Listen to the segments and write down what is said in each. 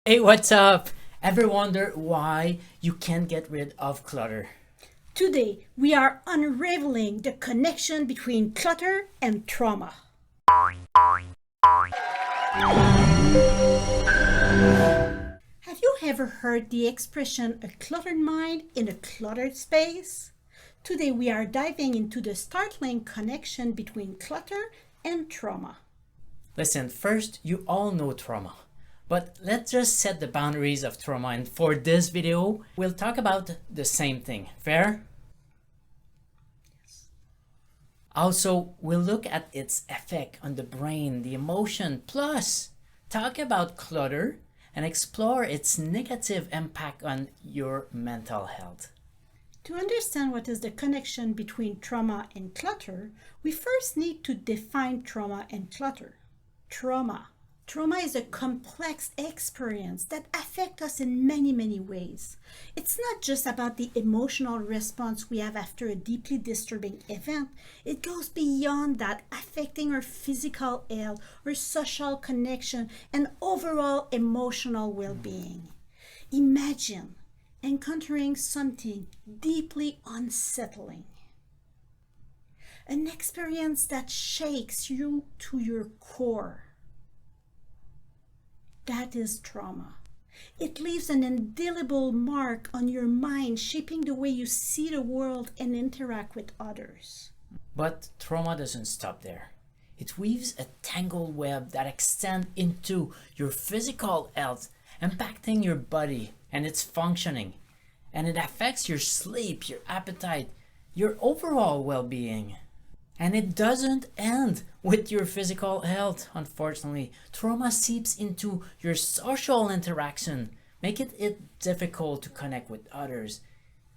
Hey, what's up? Ever wonder why you can't get rid of clutter? Today, we are unraveling the connection between clutter and trauma. Have you ever heard the expression a cluttered mind in a cluttered space? Today, we are diving into the startling connection between clutter and trauma. Listen, first, you all know trauma. But let's just set the boundaries of trauma, and for this video, we'll talk about the same thing. Fair? Also, we'll look at its effect on the brain, the emotion, plus talk about clutter and explore its negative impact on your mental health. To understand what is the connection between trauma and clutter, we first need to define trauma and clutter. Trauma is a complex experience that affects us in many ways. It's not just about the emotional response we have after a deeply disturbing event. It goes beyond that, affecting our physical health, our social connection, and overall emotional well-being. Imagine encountering something deeply unsettling. An experience that shakes you to your core. That is trauma. It leaves an indelible mark on your mind, shaping the way you see the world and interact with others. But trauma doesn't stop there. It weaves a tangled web that extends into your physical health, impacting your body and its functioning. And it affects your sleep, your appetite, your overall well-being. And it doesn't end with your physical health, unfortunately. Trauma seeps into your social interaction, making it difficult to connect with others.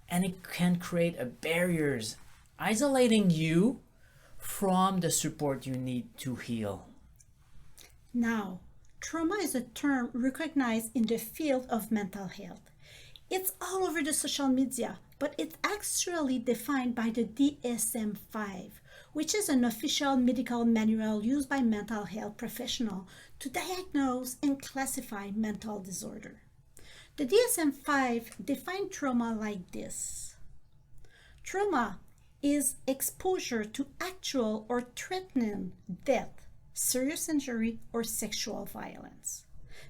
And it can create barriers, isolating you from the support you need to heal. Now, trauma is a term recognized in the field of mental health. It's all over the social media, but it's actually defined by the DSM-5, which is an official medical manual used by mental health professionals to diagnose and classify mental disorder. The DSM-5 defines trauma like this. Trauma is exposure to actual or threatening death, serious injury, or sexual violence.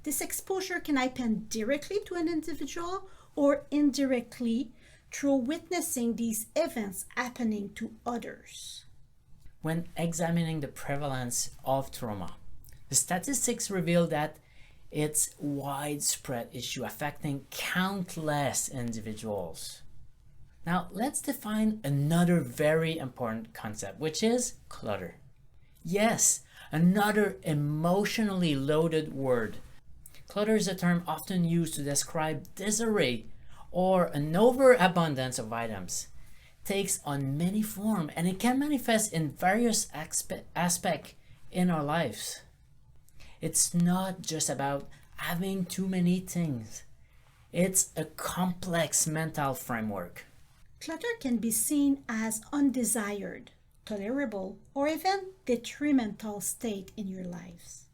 This exposure can happen directly to an individual or indirectly through witnessing these events happening to others. When examining the prevalence of trauma, the statistics reveal that it's a widespread issue affecting countless individuals. Now, let's define another very important concept, which is clutter. Yes, another emotionally loaded word. Clutter is a term often used to describe disarray or an overabundance of items. Takes on many forms, and it can manifest in various aspects in our lives. It's not just about having too many things. It's a complex mental framework. Clutter can be seen as undesired, tolerable, or even detrimental state in your lives.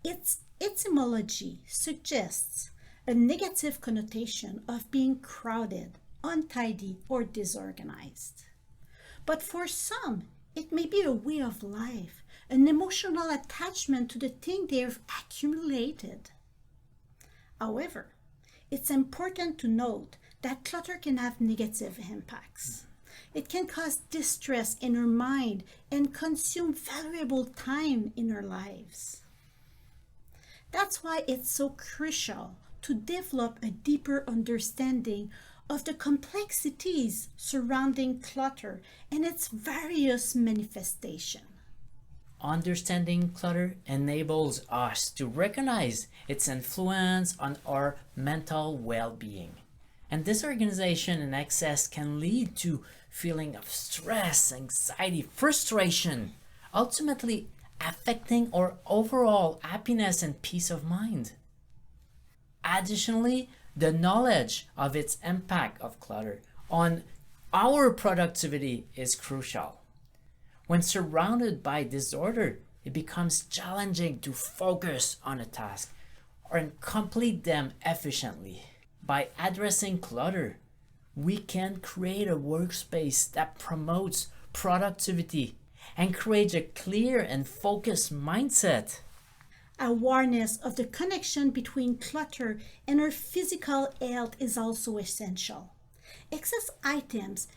Its etymology suggests a negative connotation of being crowded, untidy, or disorganized. But for some, it may be a way of life, an emotional attachment to the thing they've accumulated. However, it's important to note that clutter can have negative impacts. It can cause distress in our mind and consume valuable time in our lives. That's why it's so crucial to develop a deeper understanding of the complexities surrounding clutter and its various manifestations. Understanding clutter enables us to recognize its influence on our mental well-being. And disorganization and excess can lead to feeling of stress, anxiety, frustration, ultimately affecting our overall happiness and peace of mind. Additionally, the knowledge of its impact of clutter on our productivity is crucial. When surrounded by disorder, it becomes challenging to focus on a task and complete them efficiently. By addressing clutter, we can create a workspace that promotes productivity and creates a clear and focused mindset. Awareness of the connection between clutter and our physical health is also essential. Excess items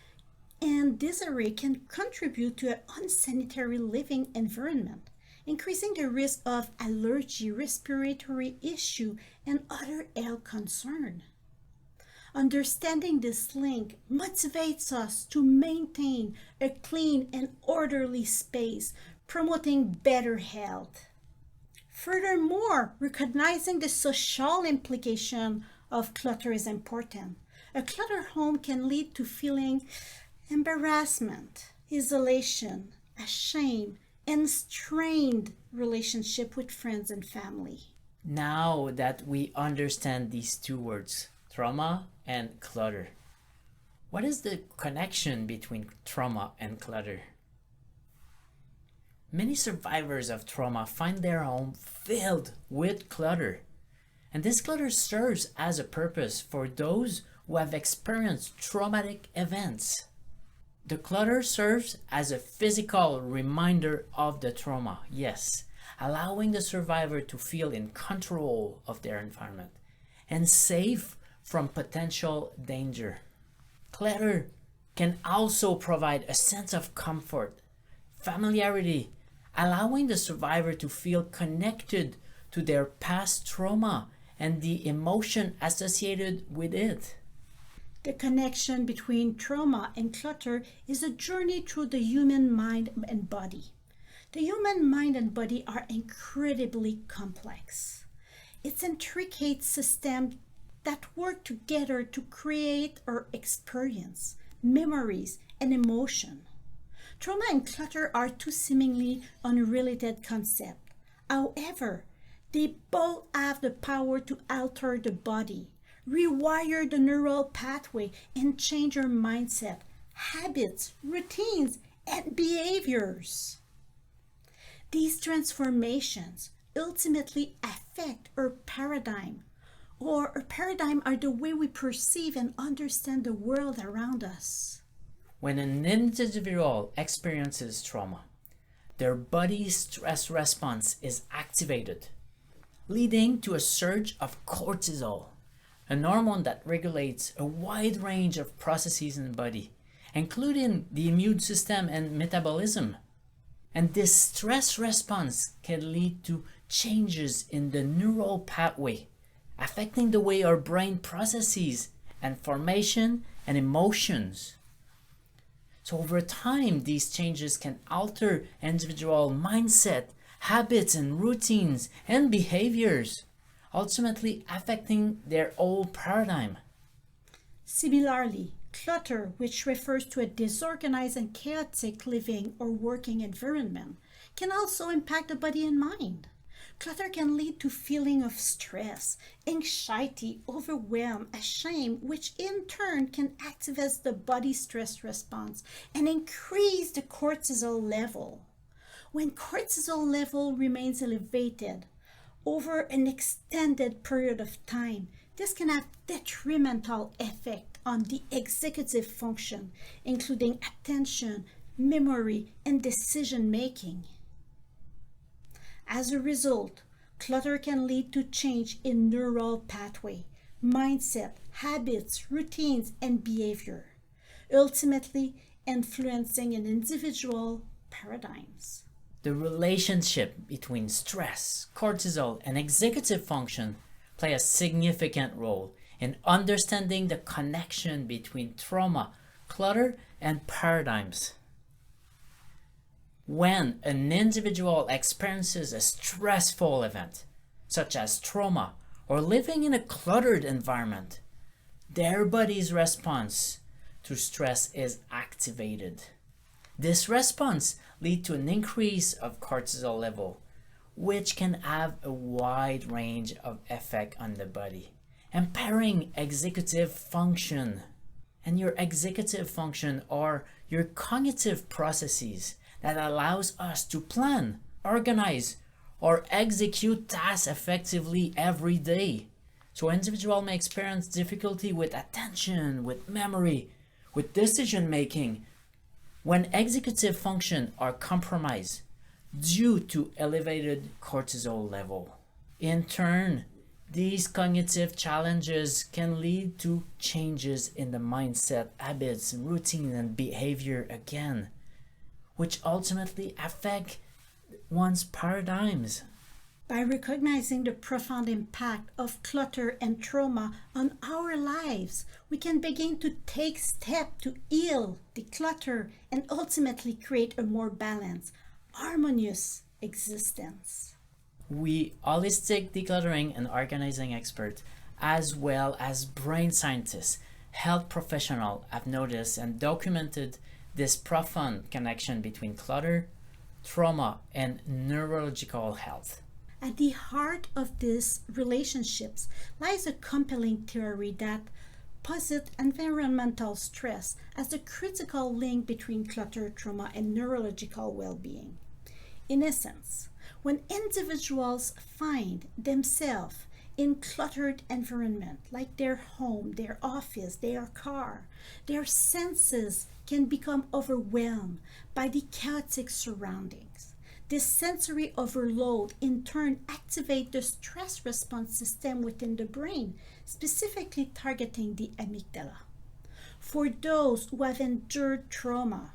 and disarray can contribute to an unsanitary living environment, increasing the risk of allergy, respiratory issue, and other health concerns. Understanding this link motivates us to maintain a clean and orderly space, promoting better health. Furthermore, recognizing the social implication of clutter is important. A cluttered home can lead to feeling embarrassment, isolation, shame, and strained relationship with friends and family. Now that we understand these two words, trauma and clutter, what is the connection between trauma and clutter? Many survivors of trauma find their home filled with clutter, and this clutter serves as a purpose for those who have experienced traumatic events. The clutter serves as a physical reminder of the trauma, yes, allowing the survivor to feel in control of their environment and safe from potential danger. Clutter can also provide a sense of comfort, familiarity, allowing the survivor to feel connected to their past trauma and the emotion associated with it. The connection between trauma and clutter is a journey through the human mind and body. The human mind and body are incredibly complex. It's intricate systems that work together to create or experience memories and emotion. Trauma and clutter are two seemingly unrelated concepts. However, they both have the power to alter the body, rewire the neural pathway, and change our mindset, habits, routines, and behaviors. These transformations ultimately affect our paradigm, or our paradigm are the way we perceive and understand the world around us. When an individual experiences trauma, their body's stress response is activated, leading to a surge of cortisol, an hormone that regulates a wide range of processes in the body, including the immune system and metabolism. And this stress response can lead to changes in the neural pathway, affecting the way our brain processes information and emotions. So over time, these changes can alter individual mindset, habits and routines and behaviors, ultimately affecting their whole paradigm. Similarly, clutter, which refers to a disorganized and chaotic living or working environment, can also impact the body and mind. Clutter can lead to feeling of stress, anxiety, overwhelm, shame, which in turn can activate the body stress response and increase the cortisol level. When cortisol level remains elevated over an extended period of time, this can have detrimental effect on the executive function, including attention, memory, and decision making. As a result, clutter can lead to change in neural pathway, mindset, habits, routines, and behavior, ultimately influencing an individual paradigms. The relationship between stress, cortisol, and executive function play a significant role in understanding the connection between trauma, clutter, and paradigms. When an individual experiences a stressful event, such as trauma or living in a cluttered environment, their body's response to stress is activated. This response leads to an increase of cortisol level, which can have a wide range of effect on the body, impairing executive function. And your executive function are your cognitive processes that allows us to plan, organize, or execute tasks effectively every day. So individual may experience difficulty with attention, with memory, with decision making when executive function are compromised due to elevated cortisol level. In turn, these cognitive challenges can lead to changes in the mindset, habits, routine, and behavior again, which ultimately affect one's paradigms. By recognizing the profound impact of clutter and trauma on our lives, we can begin to take steps to heal, declutter, and ultimately create a more balanced, harmonious existence. We holistic decluttering and organizing experts, as well as brain scientists, health professionals, have noticed and documented this profound connection between clutter, trauma, and neurological health. At the heart of these relationships lies a compelling theory that posits environmental stress as a critical link between clutter, trauma, and neurological well-being. In essence, when individuals find themselves in cluttered environment like their home, their office, their car, their senses can become overwhelmed by the chaotic surroundings. This sensory overload in turn activates the stress response system within the brain, specifically targeting the amygdala. For those who have endured trauma,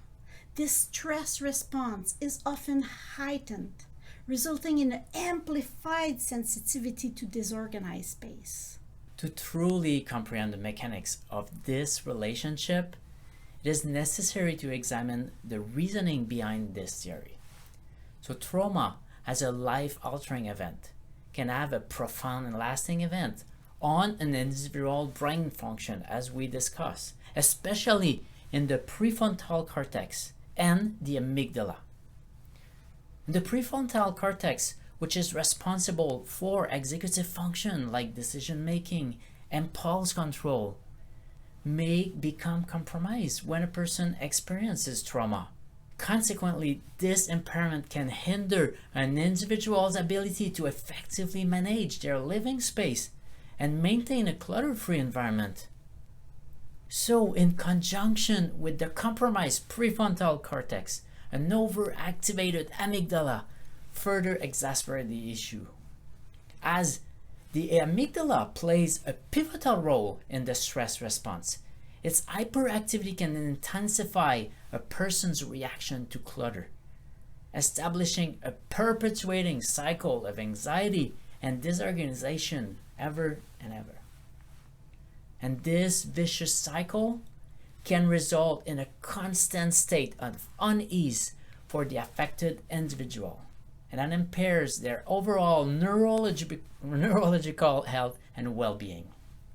this stress response is often heightened, resulting in an amplified sensitivity to disorganized space. To truly comprehend the mechanics of this relationship, it is necessary to examine the reasoning behind this theory. So trauma as a life-altering event can have a profound and lasting event on an individual brain function, as we discussed, especially in the prefrontal cortex and the amygdala. The prefrontal cortex, which is responsible for executive function like decision making, impulse control, may become compromised when a person experiences trauma. Consequently, this impairment can hinder an individual's ability to effectively manage their living space and maintain a clutter-free environment. So, in conjunction with the compromised prefrontal cortex, an overactivated amygdala further exacerbates the issue, as the amygdala plays a pivotal role in the stress response. Its hyperactivity can intensify a person's reaction to clutter, establishing a perpetuating cycle of anxiety and disorganization ever and ever. And this vicious cycle can result in a constant state of unease for the affected individual, and that impairs their overall neurological health and well-being.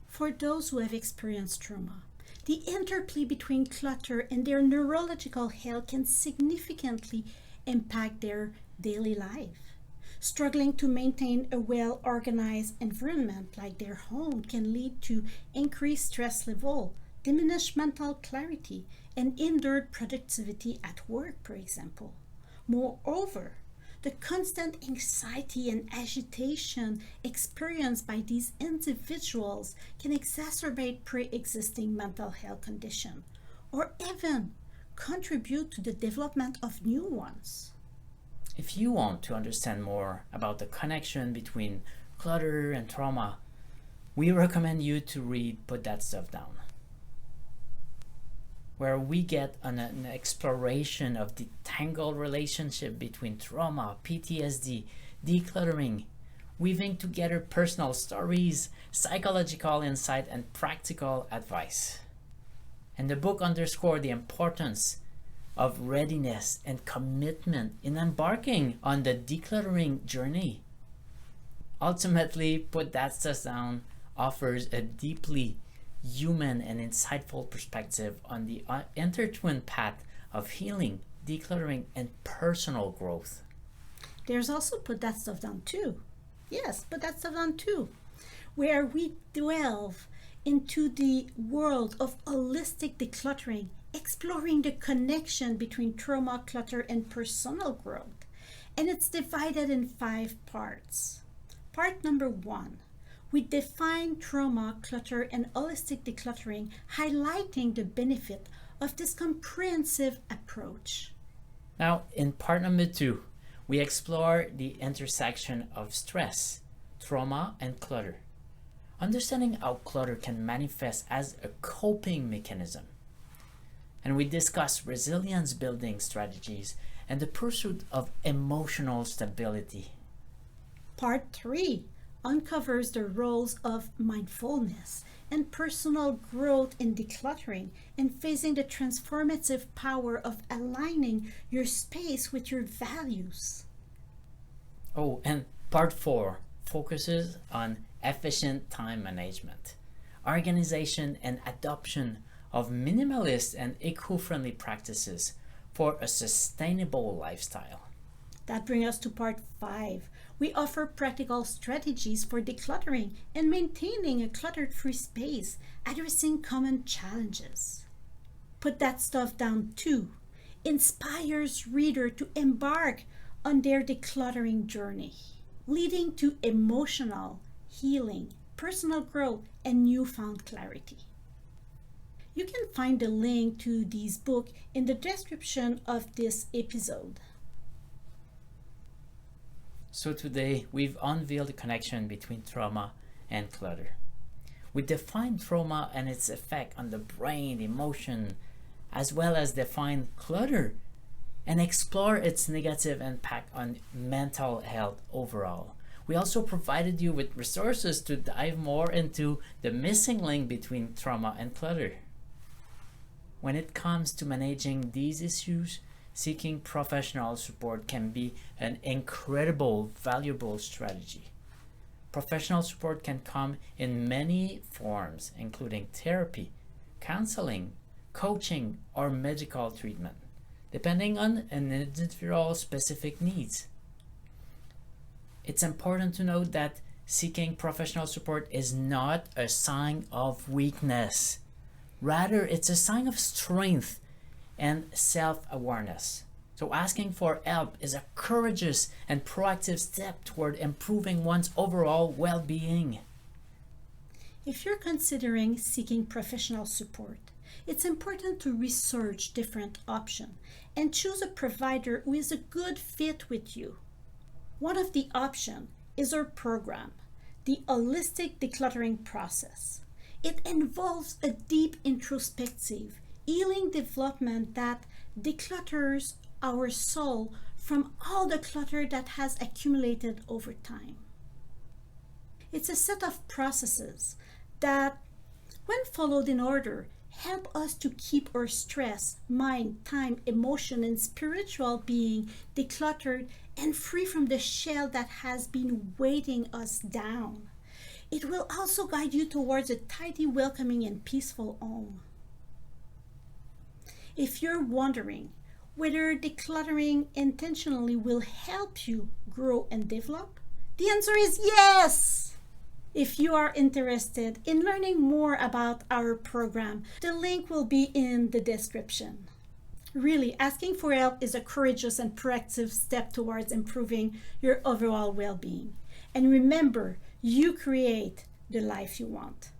For those who have experienced trauma, the interplay between clutter and their neurological health can significantly impact their daily life. Struggling to maintain a well-organized environment like their home can lead to increased stress level, diminished mental clarity, and hindered productivity at work, for example. Moreover, the constant anxiety and agitation experienced by these individuals can exacerbate pre-existing mental health conditions or even contribute to the development of new ones. If you want to understand more about the connection between clutter and trauma, we recommend you to read Put That Stuff Down, where we get an exploration of the tangled relationship between trauma, PTSD, decluttering, weaving together personal stories, psychological insight, and practical advice. And the book underscores the importance of readiness and commitment in embarking on the decluttering journey. Ultimately, Put That Stuff Down offers a deeply human and insightful perspective on the intertwined path of healing, decluttering, and personal growth. There's also Put That Stuff Down too. Yes, Put That Stuff Down too, where we delve into the world of holistic decluttering, exploring the connection between trauma, clutter, and personal growth. and it's divided in 5 parts. Part number 1. We define trauma, clutter, and holistic decluttering, highlighting the benefit of this comprehensive approach. Now, in part number 2, we explore the intersection of stress, trauma, and clutter, understanding how clutter can manifest as a coping mechanism. And we discuss resilience building strategies and the pursuit of emotional stability. Part 3 uncovers the roles of mindfulness and personal growth in decluttering and facing the transformative power of aligning your space with your values. Oh, and part 4 focuses on efficient time management, organization, and adoption of minimalist and eco-friendly practices for a sustainable lifestyle. That brings us to part 5. We offer practical strategies for decluttering and maintaining a clutter-free space, addressing common challenges. Put That Stuff Down too inspires reader to embark on their decluttering journey, leading to emotional healing, personal growth, and newfound clarity. You can find the link to these books in the description of this episode. So today, we've unveiled the connection between trauma and clutter. We define trauma and its effect on the brain, emotion, as well as define clutter and explore its negative impact on mental health overall. We also provided you with resources to dive more into the missing link between trauma and clutter. When it comes to managing these issues, seeking professional support can be an incredible, valuable strategy. Professional support can come in many forms, including therapy, counseling, coaching, or medical treatment, depending on an individual's specific needs. It's important to note that seeking professional support is not a sign of weakness. Rather, it's a sign of strength and self-awareness. So asking for help is a courageous and proactive step toward improving one's overall well-being. If you're considering seeking professional support, it's important to research different options and choose a provider who is a good fit with you. One of the options is our program, the Holistic Decluttering Process. It involves a deep introspective, healing development that declutters our soul from all the clutter that has accumulated over time. It's a set of processes that, when followed in order, help us to keep our stress, mind, time, emotion, and spiritual being decluttered and free from the shell that has been weighting us down. It will also guide you towards a tidy, welcoming, and peaceful home. If you're wondering whether decluttering intentionally will help you grow and develop, the answer is yes! If you are interested in learning more about our program, the link will be in the description. Really, asking for help is a courageous and proactive step towards improving your overall well-being. And remember, you create the life you want.